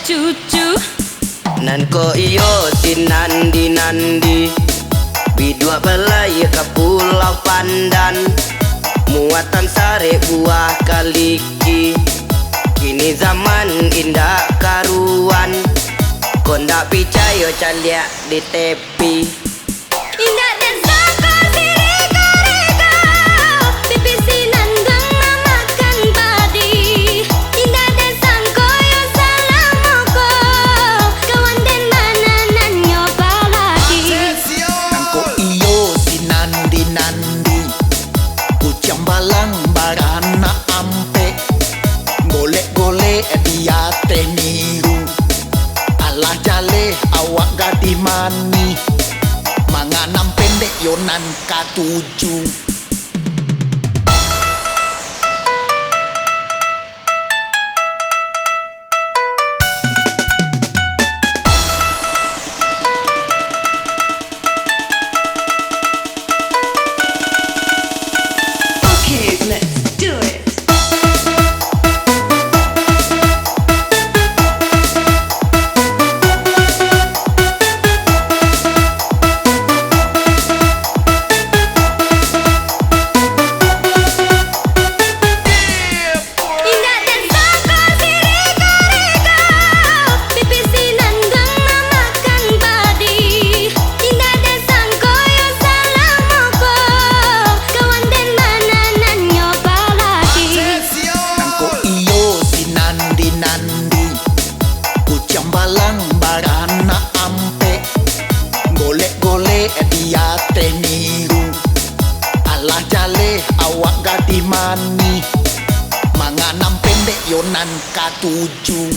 cucu. Nan ko iyo sinandi-nandi bidua belai ke Pulau Pandan, muatan sare buah kaliki. Kini zaman indah karuan, kondak picayo calia di tepi. Indah dan saka sirika-rika, pipisinan geng makan padi. Indah dan sangkoyo salamoko, kawan dan bananan nyoba lagi. Nangko iyo sinandi-nandi, kucang balang barana ampe, golek-golek dia teniru. Alah jale awak gadi mani, manganam pendek yonan katuju. Okay, let's do it. Indah dan saka sirika-rika, pipisinan geng makan padi. Indah dan sangkoyo salamoko, kawan dan bananan nyoba lagi. Nangko iyo sinandi-nandi, kucang balang barana ampe, golek-golek dia teniru. Alah jale awak gadi mani, manganam pendek yonan katuju.